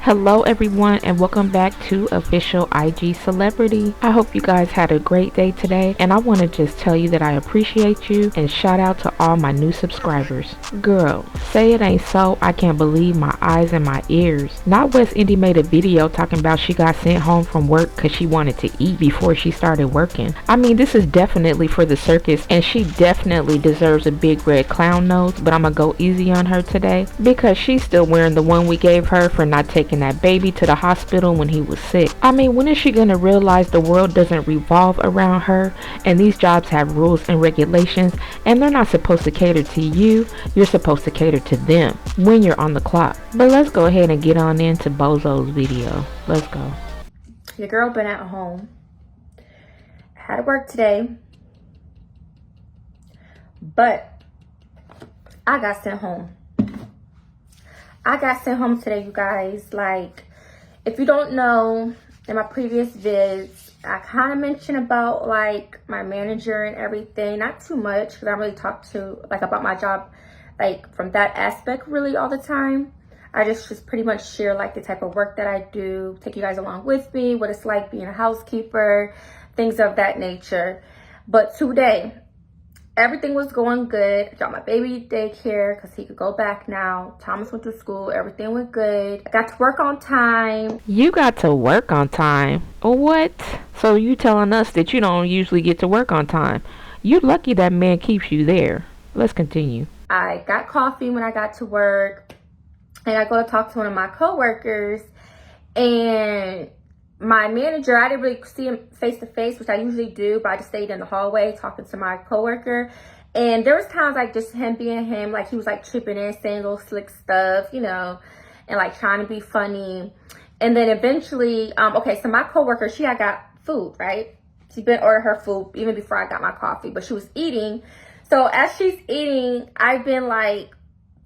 Hello everyone and welcome back to Official IG Celebrity. I hope you guys had a great day today, and I want to just tell you that I appreciate you and shout out to all my new subscribers. Girl, say it ain't so, I can't believe my eyes and my ears. Not West Indy made a video talking about she got sent home from work because she wanted to eat before she started working. I mean, this is definitely for the circus and she definitely deserves a big red clown nose, but I'm gonna go easy on her today because she's still wearing the one we gave her for not taking that baby to the hospital when he was sick. I mean, when is she gonna realize the world doesn't revolve around her and these jobs have rules and regulations and they're not supposed to cater to you, you're supposed to cater to them when you're on the clock. But let's go ahead and get on into Bozo's video. Let's go. Your girl been at home. Had to work today. But I got sent home. I got sent home today, you guys. Like, if you don't know, in my previous vids, I kind of mentioned about, like, my manager and everything. Not too much, because I don't really talk to, like, about my job, like, from that aspect, really, all the time. I just pretty much share, like, the type of work that I do, take you guys along with me, what it's like being a housekeeper, things of that nature. But today, everything was going good. I got my baby daycare because he could go back now. Thomas went to school. Everything went good. I got to work on time. You got to work on time? What? So you telling us that you don't usually get to work on time? You lucky that man keeps you there. Let's continue. I got coffee when I got to work. And I go to talk to one of my coworkers. And my manager, I didn't really see him face to face, which I usually do, but I just stayed in the hallway talking to my coworker. And there was times like just him being him, like he was like chipping in, saying little slick stuff, you know, and like trying to be funny. And then eventually, okay, so my coworker, she had got food, right? She been ordering her food even before I got my coffee, but she was eating. So as she's eating, I've been like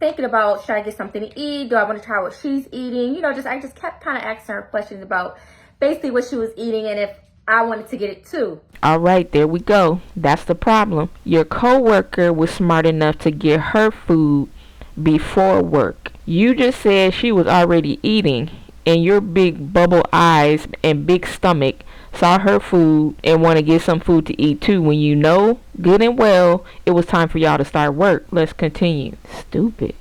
thinking about, should I get something to eat? Do I want to try what she's eating? You know, I just kept kind of asking her questions about basically what she was eating and if I wanted to get it too. All right, there we go. That's the problem. Your coworker was smart enough to get her food before work. You just said she was already eating, and your big bubble eyes and big stomach saw her food and want to get some food to eat too when you know good and well it was time for y'all to start work. Let's continue. Stupid.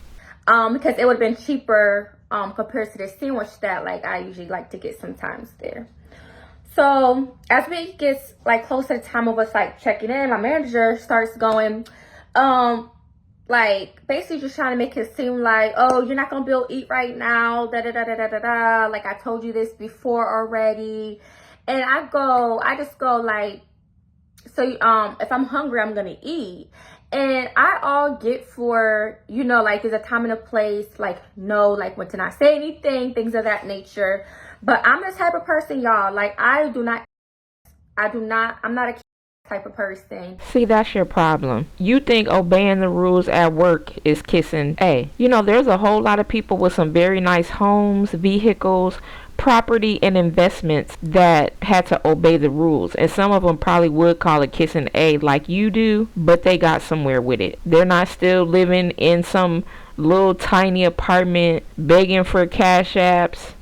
Because it would have been cheaper compared to the sandwich that like I usually like to get sometimes there. So as we get like close to the time of us like checking in, my manager starts going, like basically just trying to make it seem like, oh, you're not gonna be able to eat right now, da da da da da da da. Like I told you this before already. And I just go like, so if I'm hungry, I'm gonna eat. And I all get for, you know, like there's a time and a place, like no, like when to not say anything, things of that nature. But I'm the type of person, y'all, like I'm not a type of person. See, that's your problem. You think obeying the rules at work is kissing A. You know, there's a whole lot of people with some very nice homes, vehicles, property and investments that had to obey the rules, and some of them probably would call it kissing A like you do, but they got somewhere with it. They're not still living in some little tiny apartment begging for cash apps,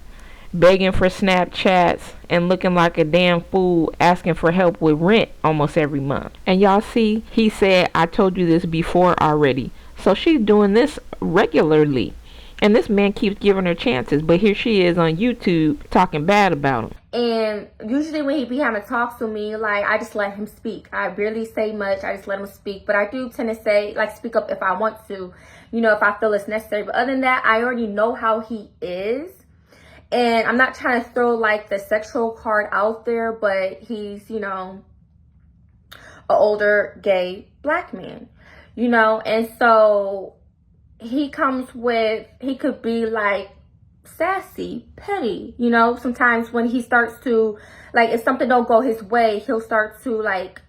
begging for Snapchats, and looking like a damn fool asking for help with rent almost every month. And y'all see, he said I told you this before already. So she's doing this regularly. And this man keeps giving her chances, but here she is on YouTube talking bad about him. And usually when he be having talks with me, like I just let him speak. I barely say much. I just let him speak. But I do tend to say, like, speak up if I want to, you know, if I feel it's necessary. But other than that, I already know how he is. And I'm not trying to throw like the sexual card out there, but he's, you know, an older gay black man, you know, and so he could be like sassy, petty, you know. Sometimes when he starts to, like, if something don't go his way, he'll start to like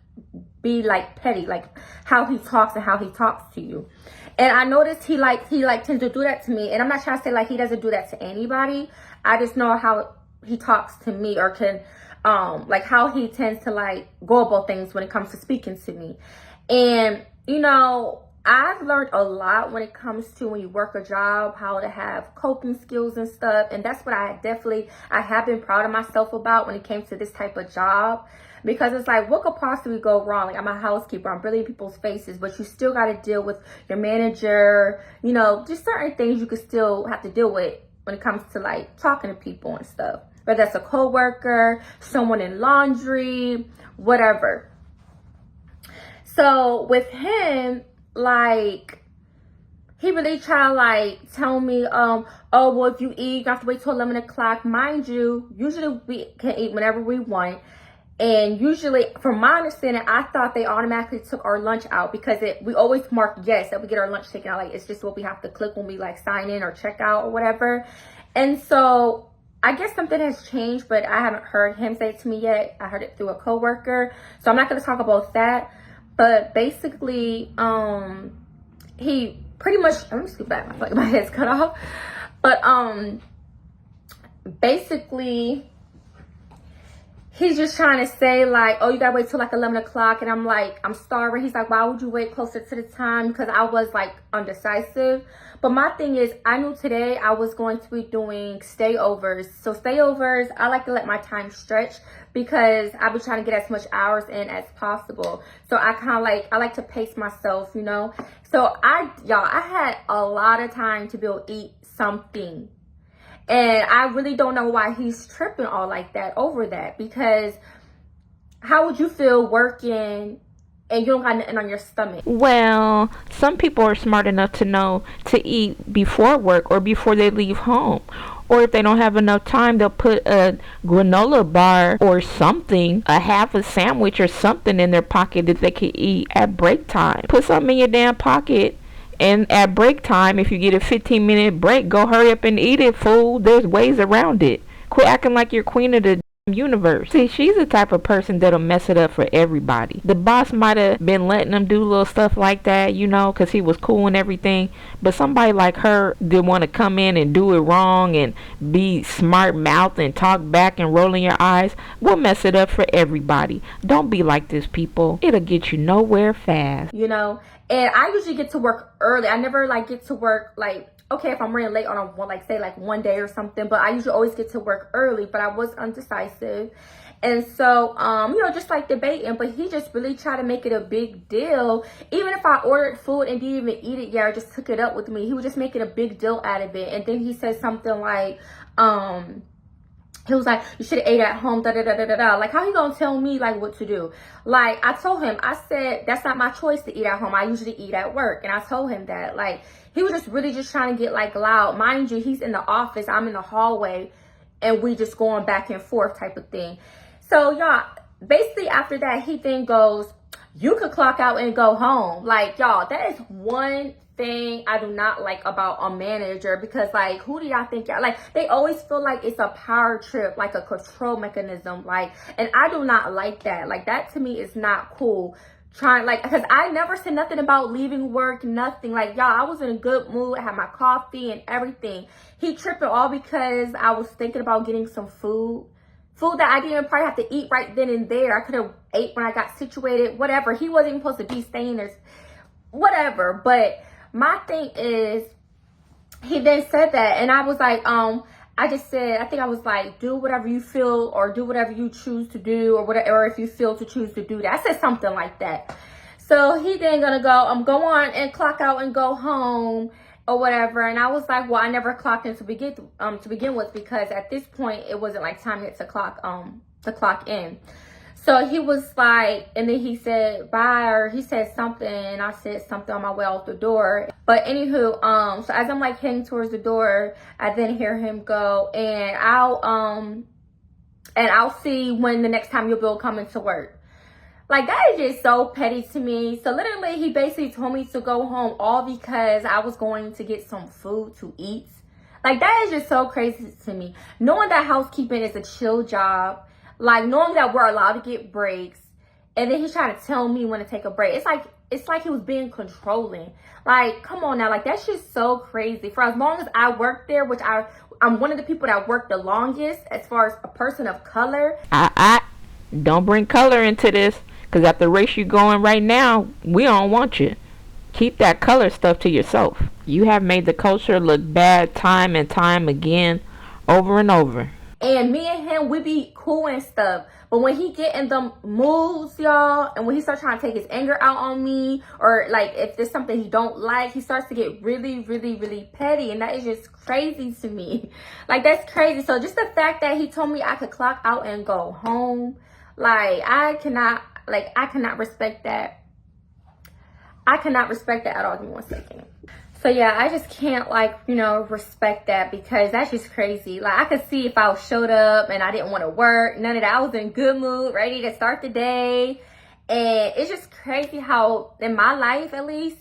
be like petty, like how he talks and how he talks to you. And I noticed he tends to do that to me. And I'm not trying to say like he doesn't do that to anybody. I just know how he talks to me, or can like how he tends to like go about things when it comes to speaking to me. And you know, I've learned a lot when it comes to when you work a job, how to have coping skills and stuff. And that's what I have been proud of myself about when it came to this type of job. Because it's like, what could possibly go wrong? Like, I'm a housekeeper, I'm really in people's faces, but you still got to deal with your manager, you know, just certain things you could still have to deal with when it comes to like talking to people and stuff. Whether that's a coworker, someone in laundry, whatever. So with him, like, he really tried to like tell me, oh, well, if you eat, you have to wait till 11 o'clock. Mind you, usually we can eat whenever we want. And usually, from my understanding, I thought they automatically took our lunch out because we always mark yes that we get our lunch taken out. Like, it's just what we have to click when we like sign in or check out or whatever. And so I guess something has changed, but I haven't heard him say it to me yet. I heard it through a coworker. So I'm not going to talk about that. But basically, he pretty much, let me scoot back. I feel like my head's cut off. But basically, he's just trying to say like, oh, you gotta wait till like 11 o'clock. And I'm like, I'm starving. He's like, why would you wait closer to the time? Because I was like undecisive. But my thing is, I knew today I was going to be doing stayovers. So stayovers, I like to let my time stretch because I've been trying to get as much hours in as possible. So I kind of like, I like to pace myself, you know. So I had a lot of time to be able to eat something. And I really don't know why he's tripping all like that over that. Because how would you feel working and you don't got nothing on your stomach? Well, some people are smart enough to know to eat before work or before they leave home. Or if they don't have enough time, they'll put a granola bar or something, a half a sandwich or something in their pocket that they can eat at break time. Put something in your damn pocket. And at break time, if you get a 15-minute break, go hurry up and eat it, fool. There's ways around it. Quit acting like you're queen of the universe. See, she's the type of person that'll mess it up for everybody. The boss might have been letting him do little stuff like that, you know, because he was cool and everything. But somebody like her did want to come in and do it wrong and be smart mouthed and talk back and rolling your eyes. We'll mess it up for everybody. Don't be like this, people. It'll get you nowhere fast. You know, and I usually get to work early. I never like get to work like, okay, if I'm running late on a, like say like one day or something, but I usually always get to work early, but I was undecisive. And so, you know, just like debating, but he just really tried to make it a big deal. Even if I ordered food and didn't even eat it yet, or just took it up with me, he would just make it a big deal out of it. And then he said something like, he was like, you should have ate at home, da da da da da da. Like, how he gonna tell me like what to do? Like, I told him, I said, that's not my choice to eat at home. I usually eat at work. And I told him that. Like, he was just really just trying to get like loud. Mind you, he's in the office, I'm in the hallway, and we just going back and forth type of thing. So y'all, basically after that, he then goes, you could clock out and go home. Like, y'all, that is one thing I do not like about a manager, because like, who do y'all think y'all like? They always feel like it's a power trip, like a control mechanism, like, and I do not like that. Like, that to me is not cool. Trying like, because I never said nothing about leaving work, nothing. Like, y'all, I was in a good mood, I had my coffee and everything. He tripping all because I was thinking about getting some food that I didn't probably have to eat right then and there. I could have ate when I got situated, whatever. He wasn't even supposed to be staying there, whatever. But my thing is, he then said that, and I was like, I just said, I think I was like, do whatever you feel, or do whatever you choose to do, or whatever, or if you feel to choose to do that. I said something like that. So he then gonna go on and clock out and go home or whatever. And I was like, well, I never clocked in to begin with, because at this point it wasn't like time yet to clock in. So he was like, and then he said bye, or he said something, and I said something on my way out the door. But anywho, so as I'm like heading towards the door, I then hear him go, and I'll see when the next time you'll be coming to work. Like, that is just so petty to me. So literally, he basically told me to go home all because I was going to get some food to eat. Like, that is just so crazy to me. Knowing that housekeeping is a chill job, like knowing that we're allowed to get breaks, and then he's trying to tell me when to take a break. It's like he was being controlling. Like, come on now, like, that's just so crazy. For as long as I worked there, which I'm one of the people that worked the longest as far as a person of color. Don't bring color into this, because at the race you're going right now, we don't want you. Keep that color stuff to yourself. You have made the culture look bad time and time again, over and over. And me and him, we be cool and stuff. But when he get in them moods, y'all, and when he starts trying to take his anger out on me, or like if there's something he don't like, he starts to get really, really, really petty. And that is just crazy to me. Like, that's crazy. So just the fact that he told me I could clock out and go home, like, I cannot respect that. I cannot respect that at all. Give me one second. So yeah, I just can't, like, you know, respect that, because that's just crazy. Like, I could see if I showed up and I didn't want to work, none of that. I was in good mood, ready to start the day. And it's just crazy how, in my life at least,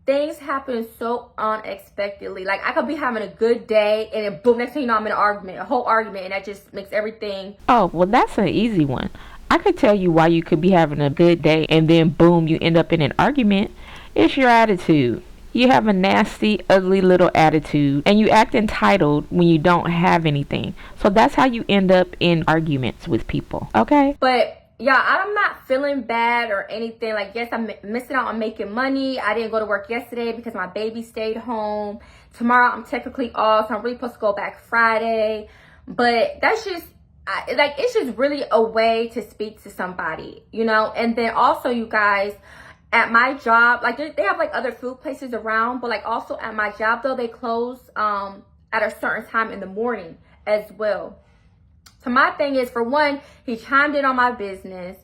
things happen so unexpectedly. Like, I could be having a good day and then boom, next thing you know, I'm in an argument, a whole argument, and that just makes everything. Oh, well, that's an easy one. I could tell you why you could be having a good day and then boom, you end up in an argument. It's your attitude. You have a nasty, ugly little attitude, and you act entitled when you don't have anything. So that's how you end up in arguments with people, okay? But yeah, I'm not feeling bad or anything. Like, yes, I'm missing out on making money. I didn't go to work yesterday because my baby stayed home. Tomorrow I'm technically off, so I'm really supposed to go back Friday. But that's just, like, it's just really a way to speak to somebody, you know? And then also, you guys, at my job, like, they have like other food places around, but like also at my job though, they close at a certain time in the morning as well. So my thing is, for one, he chimed in on my business.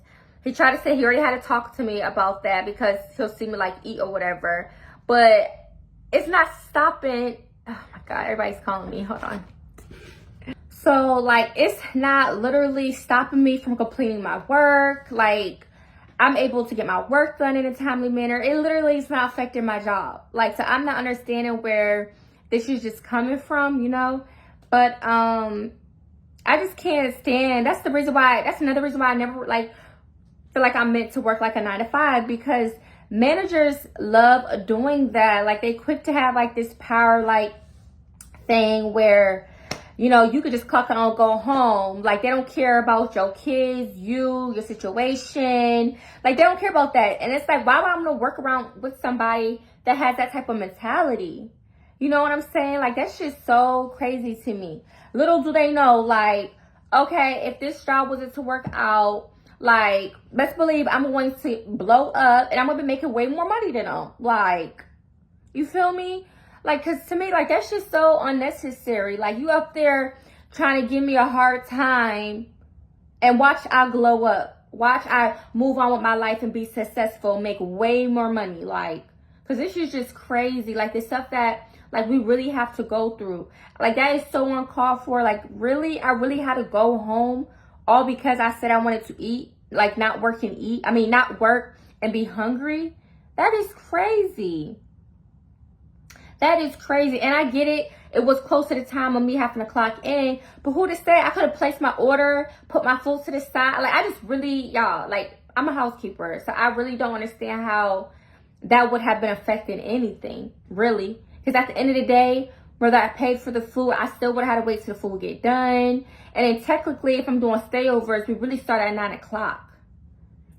He tried to say he already had to talk to me about that because he'll see me like eat or whatever. But it's not stopping. Oh my God, everybody's calling me. Hold on. So like, it's not literally stopping me from completing my work. Like, I'm able to get my work done in a timely manner. It literally is not affecting my job. Like, so I'm not understanding where this is just coming from, you know? But I just can't stand. That's another reason why I never like feel like I'm meant to work like a 9 to 5, because managers love doing that. Like, they quick to have like this power like thing where, you know, you could just clock out and go home. Like, they don't care about your kids, your situation. Like, they don't care about that. And it's like, why would I want to work around with somebody that has that type of mentality? You know what I'm saying? Like, that's just so crazy to me. Little do they know, like, okay, if this job wasn't to work out, like, best believe I'm going to blow up and I'm going to be making way more money than them. Like, you feel me? Like, because to me, like, that's just so unnecessary. Like, you up there trying to give me a hard time, and watch I glow up. Watch I move on with my life and be successful, make way more money. Like, because this is just crazy. Like, the stuff that, like, we really have to go through. Like, that is so uncalled for. Like, really, I really had to go home all because I said I wanted to eat. Like, not work and eat. I mean, not work and be hungry. That is crazy. That is crazy. And I get it. It was close to the time of me having to clock in. But who to say? I could have placed my order, put my food to the side. Like, I just really, y'all, like, I'm a housekeeper. So I really don't understand how that would have been affecting anything, really. Because at the end of the day, whether I paid for the food, I still would have had to wait till the food get done. And then technically, if I'm doing stayovers, we really start at 9 o'clock.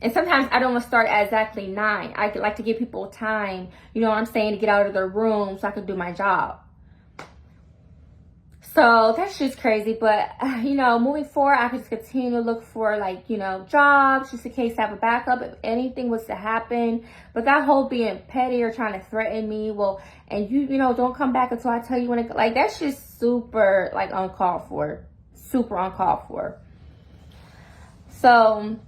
And sometimes I don't want to start at exactly 9. I like to give people time, you know what I'm saying, to get out of their room so I can do my job. So that's just crazy. But, you know, moving forward, I can just continue to look for, like, you know, jobs just in case I have a backup if anything was to happen. But that whole being petty or trying to threaten me, well, and you know, don't come back until I tell you when to, like, that's just super, like, uncalled for. Super uncalled for. So,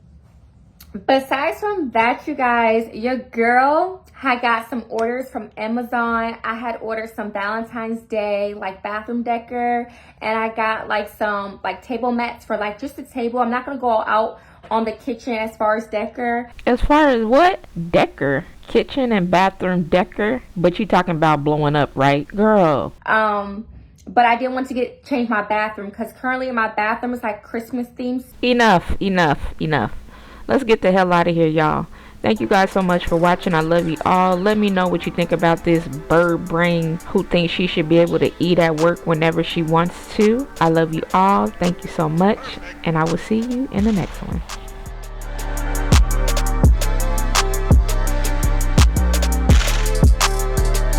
besides from that, you guys, your girl had got some orders from Amazon. I had ordered some Valentine's Day, like, bathroom decor. And I got, like, some, like, table mats for, like, just a table. I'm not going to go out on the kitchen as far as decor. As far as what? Decor? Kitchen and bathroom decor? But you talking about blowing up, right? Girl. But I didn't want to change my bathroom because currently in my bathroom is like Christmas themes. Enough. Let's get the hell out of here, y'all. Thank you guys so much for watching. I love you all. Let me know what you think about this bird brain who thinks she should be able to eat at work whenever she wants to. I love you all. Thank you so much. And I will see you in the next one.